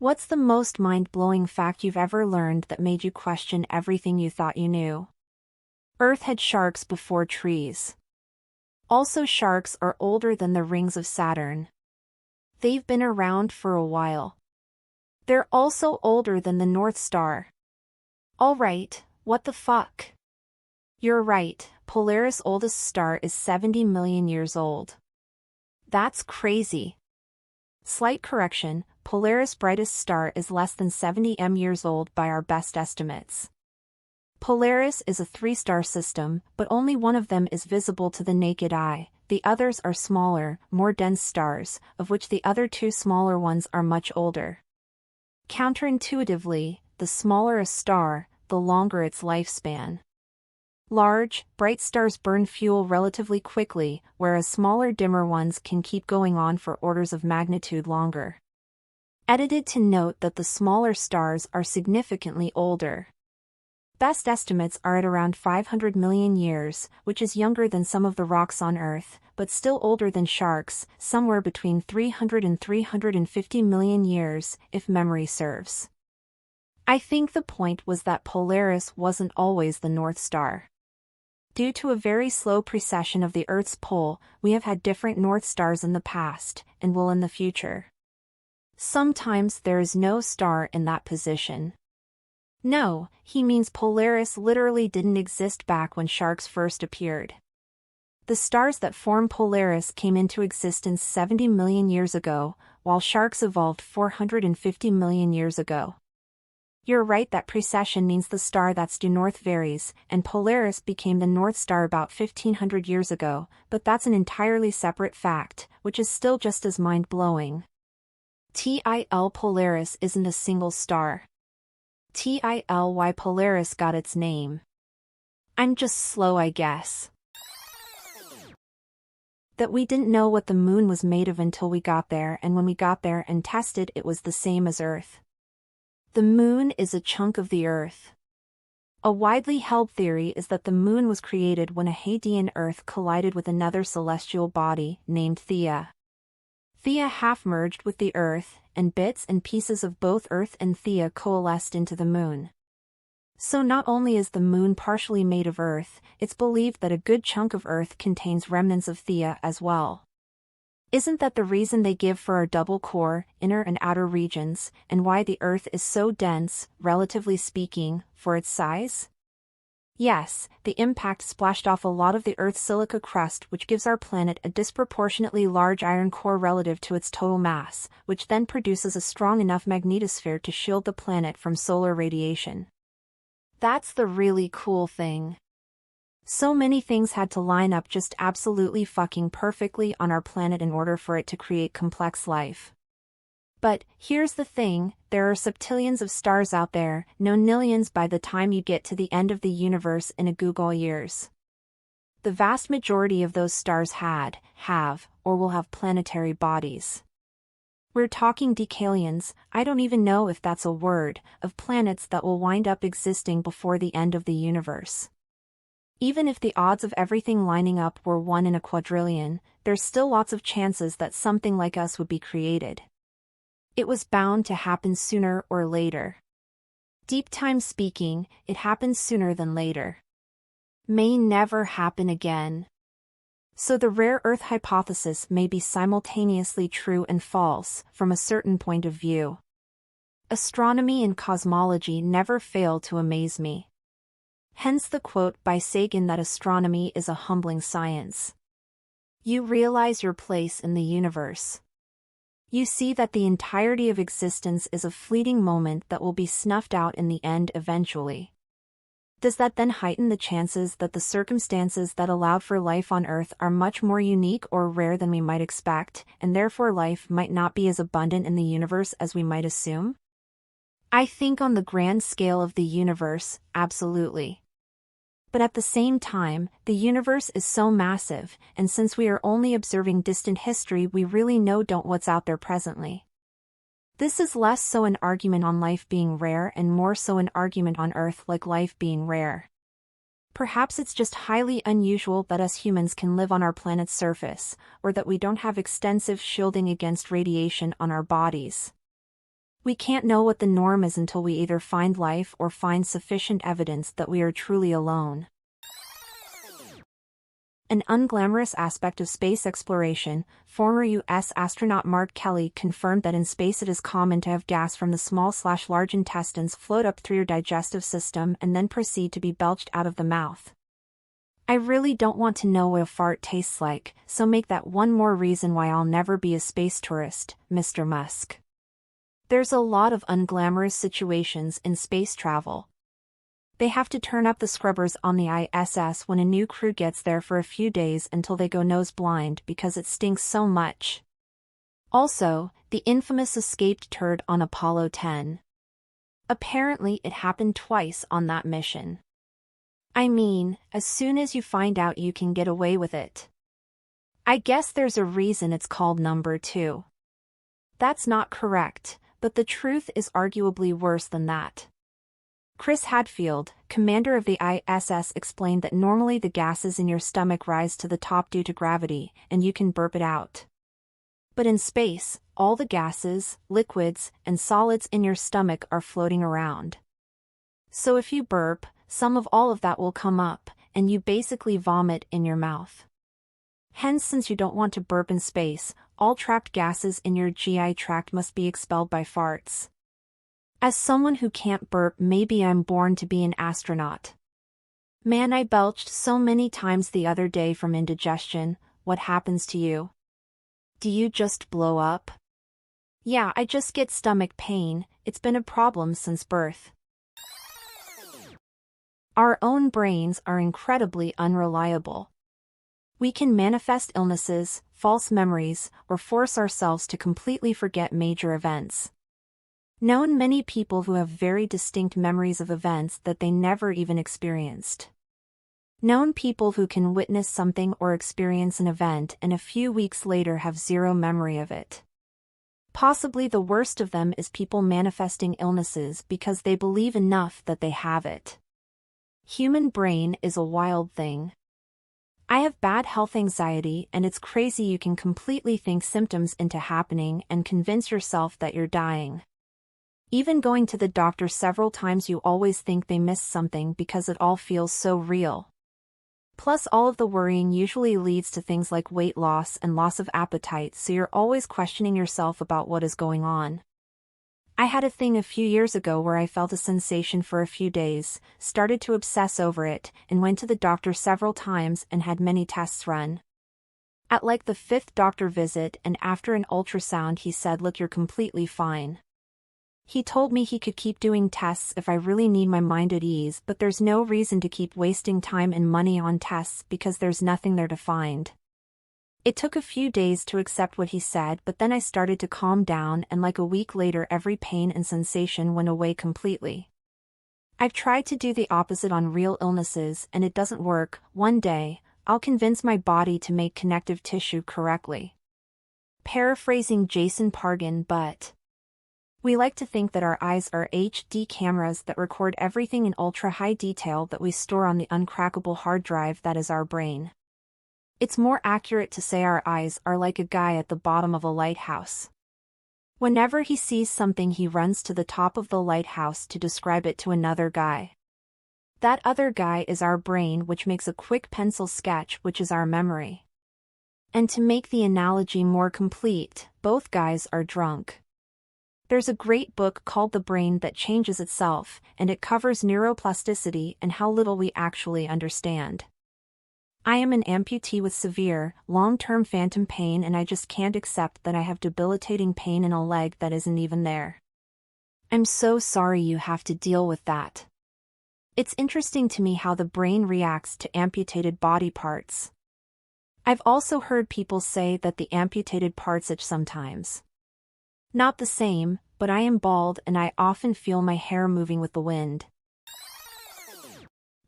What's the most mind-blowing fact you've ever learned that made you question everything you thought you knew? Earth had sharks before trees. Also, sharks are older than the rings of Saturn. They've been around for a while. They're also older than the North Star. Alright, what the fuck? You're right, Polaris' oldest star is 70 million years old. That's crazy. Slight correction, Polaris' brightest star is less than 70 years old by our best estimates. Polaris is a three-star system, but only one of them is visible to the naked eye. The others are smaller, more dense stars, of which the other two smaller ones are much older. Counterintuitively, the smaller a star, the longer its lifespan. Large, bright stars burn fuel relatively quickly, whereas smaller, dimmer ones can keep going on for orders of magnitude longer. Edited to note that the smaller stars are significantly older. Best estimates are at around 500 million years, which is younger than some of the rocks on Earth, but still older than sharks, somewhere between 300 and 350 million years, if memory serves. I think the point was that Polaris wasn't always the North Star. Due to a very slow precession of the Earth's pole, we have had different North Stars in the past, and will in the future. Sometimes there is no star in that position. No, he means Polaris literally didn't exist back when sharks first appeared. The stars that form Polaris came into existence 70 million years ago, while sharks evolved 450 million years ago. You're right that precession means the star that's due north varies, and Polaris became the North Star about 1500 years ago, but that's an entirely separate fact, which is still just as mind-blowing. TIL Polaris isn't a single star. TILY Polaris got its name. I'm just slow, I guess. That we didn't know what the moon was made of until we got there, and when we got there and tested, it was the same as Earth. The moon is a chunk of the Earth. A widely held theory is that the moon was created when a Hadean Earth collided with another celestial body, named Theia. Theia half-merged with the Earth, and bits and pieces of both Earth and Theia coalesced into the moon. So not only is the moon partially made of Earth, it's believed that a good chunk of Earth contains remnants of Theia as well. Isn't that the reason they give for our double core, inner and outer regions, and why the Earth is so dense, relatively speaking, for its size? Yes, the impact splashed off a lot of the Earth's silica crust, which gives our planet a disproportionately large iron core relative to its total mass, which then produces a strong enough magnetosphere to shield the planet from solar radiation. That's the really cool thing. So many things had to line up just absolutely fucking perfectly on our planet in order for it to create complex life. But, here's the thing, there are septillions of stars out there, no nillions by the time you get to the end of the universe in a Google years. The vast majority of those stars have, or will have planetary bodies. We're talking decallions, I don't even know if that's a word, of planets that will wind up existing before the end of the universe. Even if the odds of everything lining up were 1 in a quadrillion, there's still lots of chances that something like us would be created. It was bound to happen sooner or later. Deep time speaking, it happened sooner than later. May never happen again. So the rare Earth hypothesis may be simultaneously true and false, from a certain point of view. Astronomy and cosmology never fail to amaze me. Hence the quote by Sagan that astronomy is a humbling science. You realize your place in the universe. You see that the entirety of existence is a fleeting moment that will be snuffed out in the end eventually. Does that then heighten the chances that the circumstances that allowed for life on Earth are much more unique or rare than we might expect, and therefore life might not be as abundant in the universe as we might assume? I think on the grand scale of the universe, absolutely. But at the same time, the universe is so massive, and since we are only observing distant history, we really don't what's out there presently. This is less so an argument on life being rare and more so an argument on Earth like life being rare. Perhaps it's just highly unusual that us humans can live on our planet's surface, or that we don't have extensive shielding against radiation on our bodies. We can't know what the norm is until we either find life or find sufficient evidence that we are truly alone. An unglamorous aspect of space exploration, former U.S. astronaut Mark Kelly confirmed that in space it is common to have gas from the small/large intestines float up through your digestive system and then proceed to be belched out of the mouth. I really don't want to know what a fart tastes like, so make that one more reason why I'll never be a space tourist, Mr. Musk. There's a lot of unglamorous situations in space travel. They have to turn up the scrubbers on the ISS when a new crew gets there for a few days until they go nose blind because it stinks so much. Also, the infamous escaped turd on Apollo 10. Apparently it happened twice on that mission. I mean, as soon as you find out you can get away with it. I guess there's a reason it's called number 2. That's not correct, but the truth is arguably worse than that. Chris Hadfield, commander of the ISS, explained that normally the gases in your stomach rise to the top due to gravity, and you can burp it out. But in space, all the gases, liquids, and solids in your stomach are floating around. So if you burp, some of all of that will come up, and you basically vomit in your mouth. Hence, since you don't want to burp in space, all trapped gases in your GI tract must be expelled by farts. As someone who can't burp, maybe I'm born to be an astronaut. Man, I belched so many times the other day from indigestion. What happens to you? Do you just blow up? Yeah, I just get stomach pain. It's been a problem since birth. Our own brains are incredibly unreliable. We can manifest illnesses, false memories, or force ourselves to completely forget major events. Known many people who have very distinct memories of events that they never even experienced. Known people who can witness something or experience an event and a few weeks later have zero memory of it. Possibly the worst of them is people manifesting illnesses because they believe enough that they have it. Human brain is a wild thing. I have bad health anxiety, and it's crazy you can completely think symptoms into happening and convince yourself that you're dying. Even going to the doctor several times, you always think they missed something because it all feels so real. Plus, all of the worrying usually leads to things like weight loss and loss of appetite, so you're always questioning yourself about what is going on. I had a thing a few years ago where I felt a sensation for a few days, started to obsess over it, and went to the doctor several times and had many tests run. At like the 5th doctor visit, and after an ultrasound, he said, "Look, you're completely fine." He told me he could keep doing tests if I really need my mind at ease, but there's no reason to keep wasting time and money on tests because there's nothing there to find. It took a few days to accept what he said, but then I started to calm down, and like a week later every pain and sensation went away completely. I've tried to do the opposite on real illnesses and it doesn't work. One day, I'll convince my body to make connective tissue correctly. Paraphrasing Jason Pargin, but we like to think that our eyes are HD cameras that record everything in ultra-high detail that we store on the uncrackable hard drive that is our brain. It's more accurate to say our eyes are like a guy at the bottom of a lighthouse. Whenever he sees something, he runs to the top of the lighthouse to describe it to another guy. That other guy is our brain, which makes a quick pencil sketch, which is our memory. And to make the analogy more complete, both guys are drunk. There's a great book called The Brain That Changes Itself, and it covers neuroplasticity and how little we actually understand. I am an amputee with severe, long-term phantom pain, and I just can't accept that I have debilitating pain in a leg that isn't even there. I'm so sorry you have to deal with that. It's interesting to me how the brain reacts to amputated body parts. I've also heard people say that the amputated parts itch sometimes. Not the same, but I am bald and I often feel my hair moving with the wind.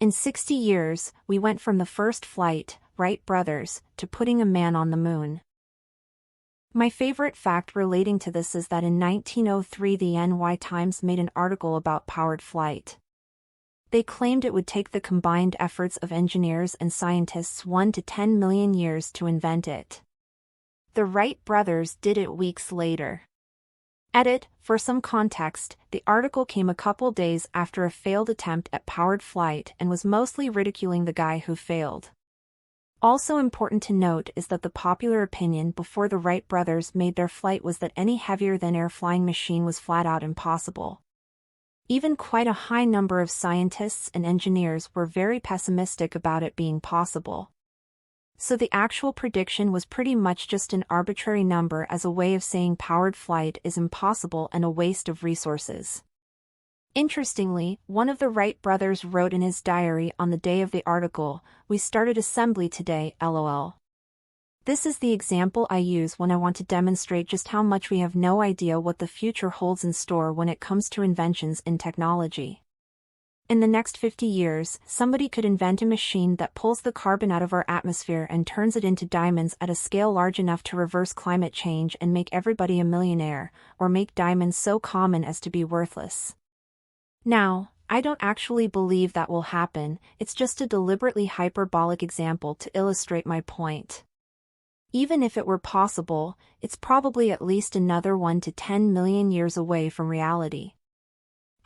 In 60 years, we went from the first flight, Wright brothers, to putting a man on the moon. My favorite fact relating to this is that in 1903 the NY Times made an article about powered flight. They claimed it would take the combined efforts of engineers and scientists 1 to 10 million years to invent it. The Wright brothers did it weeks later. Edit, for some context, the article came a couple days after a failed attempt at powered flight and was mostly ridiculing the guy who failed. Also important to note is that the popular opinion before the Wright brothers made their flight was that any heavier-than-air flying machine was flat-out impossible. Even quite a high number of scientists and engineers were very pessimistic about it being possible. So the actual prediction was pretty much just an arbitrary number as a way of saying powered flight is impossible and a waste of resources. Interestingly, one of the Wright brothers wrote in his diary on the day of the article, "We started assembly today, lol." This is the example I use when I want to demonstrate just how much we have no idea what the future holds in store when it comes to inventions in technology. In the next 50 years, somebody could invent a machine that pulls the carbon out of our atmosphere and turns it into diamonds at a scale large enough to reverse climate change and make everybody a millionaire, or make diamonds so common as to be worthless. Now, I don't actually believe that will happen, it's just a deliberately hyperbolic example to illustrate my point. Even if it were possible, it's probably at least another 1 to 10 million years away from reality.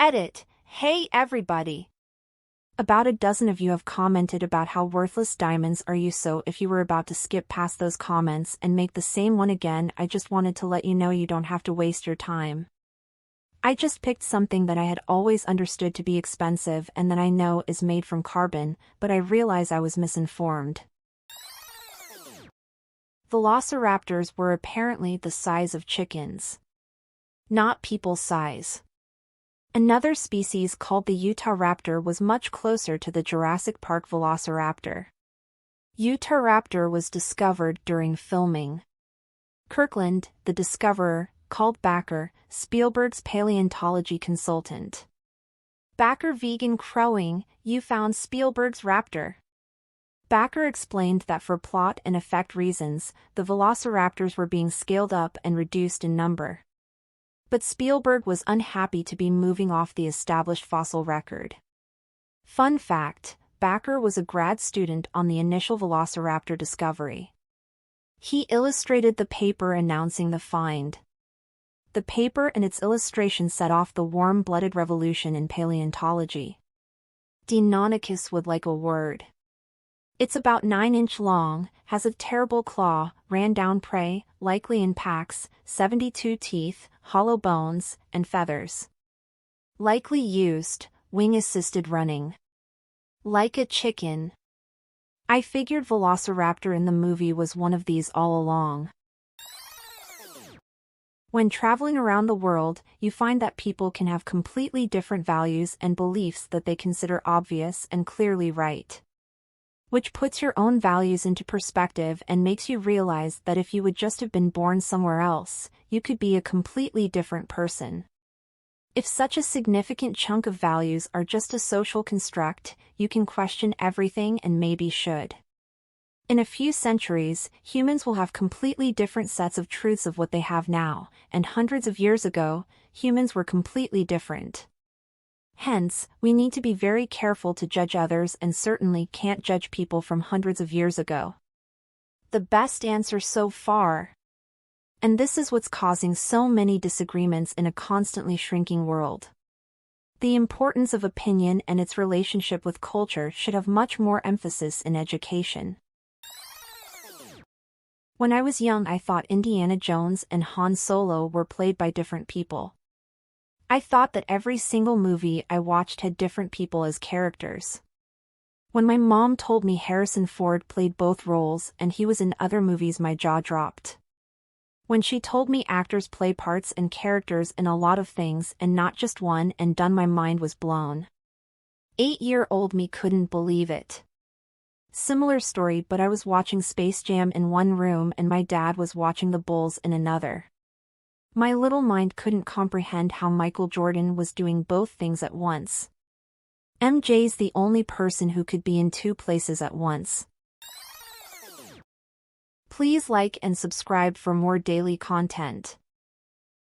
Edit. Hey everybody! About a dozen of you have commented about how worthless diamonds are, so if you were about to skip past those comments and make the same one again, I just wanted to let you know you don't have to waste your time. I just picked something that I had always understood to be expensive and that I know is made from carbon, but I realize I was misinformed. Velociraptors were apparently the size of chickens. Not people size. Another species called the Utah raptor was much closer to the Jurassic Park velociraptor. Utah raptor was discovered during filming. Kirkland, the discoverer, called Backer, Spielberg's paleontology consultant. Backer vegan crowing, "You found Spielberg's raptor." Backer explained that for plot and effect reasons, the velociraptors were being scaled up and reduced in number. But Spielberg was unhappy to be moving off the established fossil record. Fun fact, Backer was a grad student on the initial velociraptor discovery. He illustrated the paper announcing the find. The paper and its illustration set off the warm-blooded revolution in paleontology. Deinonychus would like a word. It's about 9-inch long, has a terrible claw, ran down prey, likely in packs, 72 teeth, hollow bones, and feathers. Likely used, wing-assisted running. Like a chicken. I figured Velociraptor in the movie was one of these all along. When traveling around the world, you find that people can have completely different values and beliefs that they consider obvious and clearly right. Which puts your own values into perspective and makes you realize that if you would just have been born somewhere else, you could be a completely different person. If such a significant chunk of values are just a social construct, you can question everything and maybe should. In a few centuries, humans will have completely different sets of truths of what they have now, and hundreds of years ago, humans were completely different. Hence, we need to be very careful to judge others and certainly can't judge people from hundreds of years ago. The best answer so far. And this is what's causing so many disagreements in a constantly shrinking world. The importance of opinion and its relationship with culture should have much more emphasis in education. When I was young, I thought Indiana Jones and Han Solo were played by different people. I thought that every single movie I watched had different people as characters. When my mom told me Harrison Ford played both roles and he was in other movies, my jaw dropped. When she told me actors play parts and characters in a lot of things and not just one and done, my mind was blown. 8-year-old me couldn't believe it. Similar story, but I was watching Space Jam in one room and my dad was watching the Bulls in another. My little mind couldn't comprehend how Michael Jordan was doing both things at once. MJ's the only person who could be in two places at once. Please like and subscribe for more daily content.